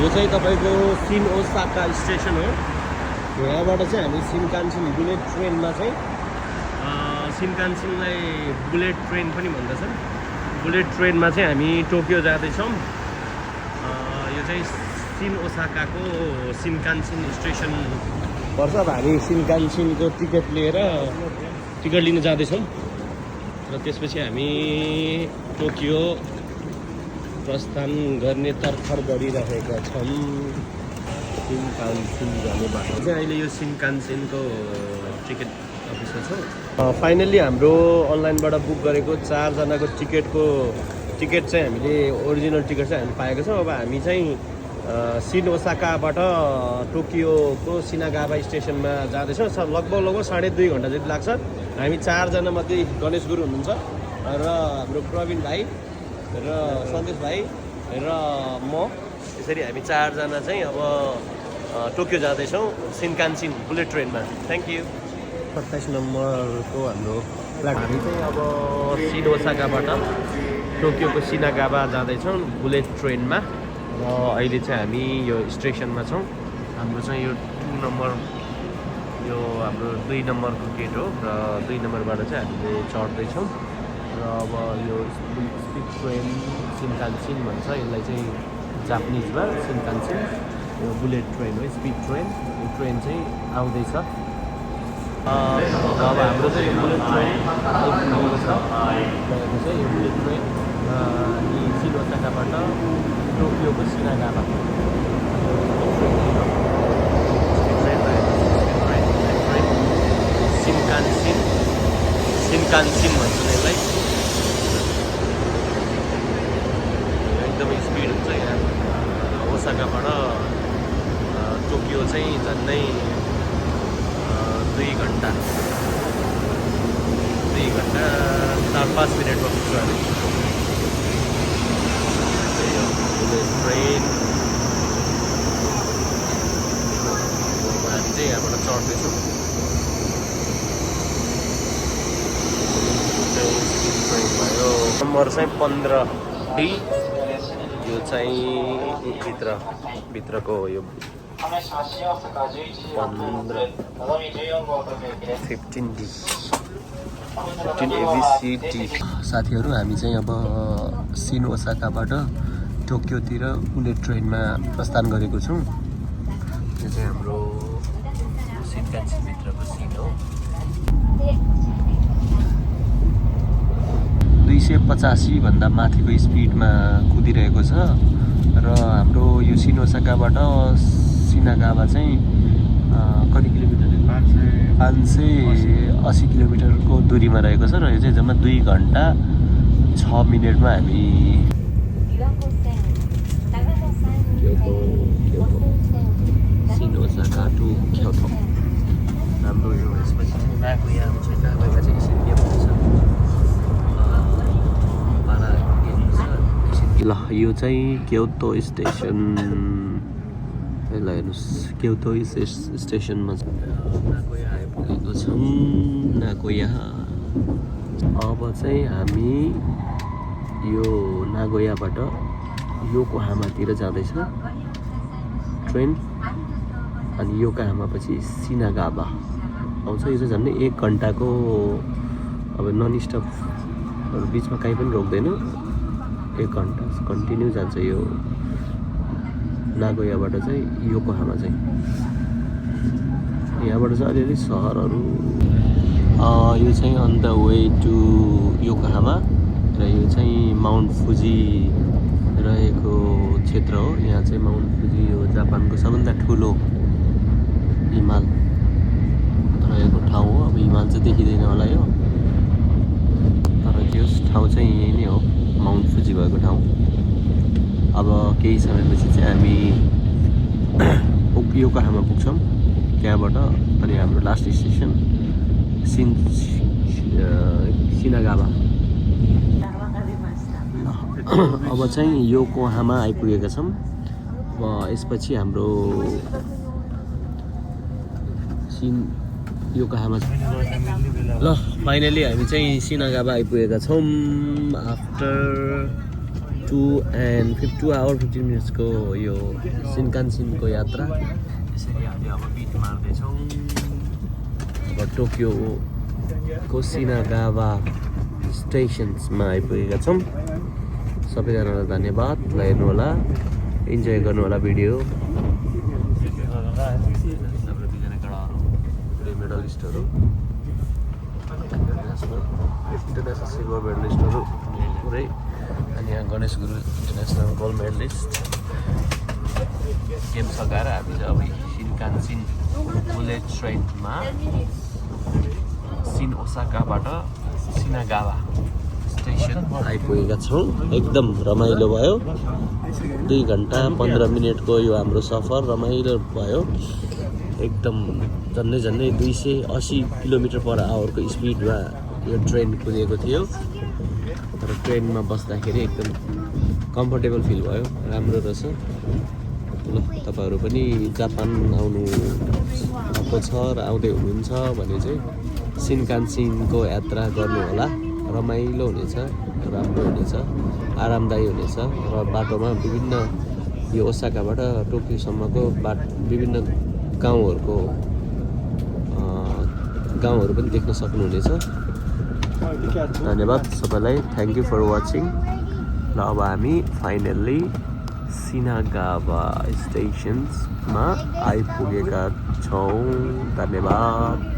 यो चाहिँ तपाईँको सिन ओसाका स्टेसन हो। यहाँबाट चाहिँ हामी सिनकान्सिन बुलेट ट्रेनमा चाहिँ सिनकान्सिनलाई बुलेट ट्रेन पनि भन्दछन्। बुलेट ट्रेनमा चाहिँ हामी टोकियो जाँदैछौँ। यो चाहिँ सिन ओसाकाको सिनकान्सिन स्टेसन पर्छ। अब हामी सिनकान्सिनको टिकट लिन जाँदैछौँ र त्यसपछि हामी टोकियो प्रस्थान गर्ने तर्खर गरिरहेका छौँ। सिनकान्सिन जाने बाटो चाहिँ अहिले यो सिनकान्सिनको टिकट अफिसमा छ। फाइनल्ली हाम्रो अनलाइनबाट बुक गरेको 4 जनाको टिकट चाहिँ हामीले ओरिजिनल टिकट चाहिँ हामी पाएका छौँ। अब हामी चाहिँ सिन ओसाकाबाट टोकियोको सिनागावा स्टेसनमा जाँदैछौँ। लगभग 2.5 घन्टा जति लाग्छ। हामी 4 जना मध्ये गणेश गुरु हुनुहुन्छ र हाम्रो प्रवीण भाइ र सन्देश भाइ र म, यसरी हामी 4 जना चाहिँ अब टोकियो जाँदैछौँ सिनकान्सिन बुलेट ट्रेनमा। Thank you. 27 नम्बरको हाम्रो फ्लाइट। हामी चाहिँ अब सिन ओसाकाबाट टोकियोको सिनागावा जाँदैछौँ बुलेट ट्रेनमा र अहिले चाहिँ हामी यो स्टेसनमा छौँ। हाम्रो चाहिँ यो 2 नम्बर यो हाम्रो 2 नम्बरको गेट हो र 2 नम्बरबाट चाहिँ हामीले चढ्दैछौँ र अब यो स्पिड ट्रेन सिनकान्सिन भन्छ यसलाई चाहिँ जापानिजमा सिनकान्सिन। यो बुलेट ट्रेन हो, स्पिड ट्रेन। यो ट्रेन चाहिँ आउँदैछ। अब हाम्रो चाहिँ बुलेट ट्रेन आइपुगेको छ। चाहिँ यो बुलेट ट्रेन सिन ओसाकाबाट टोकियोको सिनागावा सिनकान्सिन भन्छ यसलाई। एकदमै स्पिड हुन्छ यहाँ। ओसाकाबाट टोकियो चाहिँ झन्डै 2 घन्टा 4-5 मिनटमा पुग्छ हामी। ट्रेन हामी चाहिँ यहाँबाट चढ्दैछौँ। भयो नम्बर चाहिँ 15D। यो चाहिँ भित्रको हो। यो 15D 15ABCD। साथीहरू हामी चाहिँ अब सिन ओसाकाबाट टोकियोतिर बुलेट ट्रेनमा प्रस्थान गरेको छौँ। यो चाहिँ हाम्रो सिनकान्सिनभित्रको सिन हो। 285 भन्दा माथिको स्पिडमा कुदिरहेको छ र हाम्रो यो सिन ओसाकाबाट सिनागावा चाहिँ कति किलोमिटर? 580 किलोमिटरको दूरीमा रहेको छ र यो चाहिँ जम्मा 2 घन्टा 6 मिनटमा हामी सिन ओसाका टु क्योटो। हाम्रो यो यसपछि नागोया आउँछ। नागोया चाहिँ यसरी देखाउँछ। ल यो चाहिँ क्योटो स्टेसन। यसलाई हेर्नुहोस्, क्योटो स्टेसनमा नागोया आइपुगेको छौँ। नागोया। अब चाहिँ हामी यो नागोयाबाट योकोहामातिर जाँदैछ ट्रेन। अनि योकोहामापछि सिनागावा आउँछ। यो चाहिँ झन्डै 1 घन्टाको अब नन स्टप, बिचमा कहीँ पनि रोक्दैन। 1 घन्टा कन्टिन्यू जान्छ यो नागोयाबाट चाहिँ योकोहामा चाहिँ। यहाँबाट चाहिँ अलिअलि सहरहरू। यो चाहिँ on the way to Yokohama र यो चाहिँ माउन्ट फुजी रहेको क्षेत्र हो। यहाँ चाहिँ माउन्ट फुजी हो जापानको सबभन्दा ठुलो हिमाल रहेको ठाउँ हो। अब हिमाल चाहिँ देखिँदैन होला यो, तर त्यो ठाउँ चाहिँ यही नै हो, माउन्ट फुजी भएको ठाउँ। अब केही समयपछि चाहिँ हामी योकोहामा पुग्छौँ त्यहाँबाट। अनि हाम्रो लास्ट स्टेसन सिनागावा। अब चाहिँ योकोहामा आइपुगेका छौँ। अब यसपछि हाम्रो योकोहामा। ल फाइनली हामी चाहिँ सिनागावा आइपुगेका छौँ आफ्टर 2 hour 15 minutes को यो सिनकानसेनको यात्रा। यसरी हामीले अब बिट मार्दैछौँ। अब टोकियोको सिनागावा स्टेसन्समा आइपुगेका छौँ। सबैजनालाई धन्यवाद, हेर्नु होला, इन्जोय गर्नु होला भिडियो। हाम्रो दुईजना केटाहरू मेडलिस्टहरू, इन्टरनेसनल सिल्भर मेडलिस्टहरू पुरै। अनि यहाँ गणेश गुरु इन्टरनेसनल गोल्ड मेडलिस्ट। गेम सकाएर हामी चाहिँ अब सिनकानसेन बुलेट ट्रेनमा सिन ओसाकाबाट सिनागावा स्टेसन आइपुगेका छौँ। एकदम रमाइलो भयो। 2 घन्टा 15 मिनटको यो हाम्रो सफर रमाइलो भयो। एकदम झन्डै 280 किलोमिटर पर आवरको स्पिडमा यो ट्रेन कुदेको थियो। तर ट्रेनमा बस्दाखेरि एकदम कम्फर्टेबल फिल भयो, राम्रो रहेछ। ल तपाईँहरू पनि जापान आउनु भएको छ र आउँदै हुनुहुन्छ भने चाहिँ सिनकानसेनको यात्रा गर्नु होला। रमाइलो हुनेछ, राम्रो हुनेछ, आरामदायी हुनेछ। र बाटोमा विभिन्न यो ओसाकाबाट टोकियोसम्मको विभिन्न गाउँहरू पनि देख्न सक्नुहुनेछ। धन्यवाद सबैलाई, थ्याङ्क यू फर वाचिङ। ल अब हामी फाइनल्ली सिनागावा स्टेसन्समा आइपुगेका छौँ। धन्यवाद।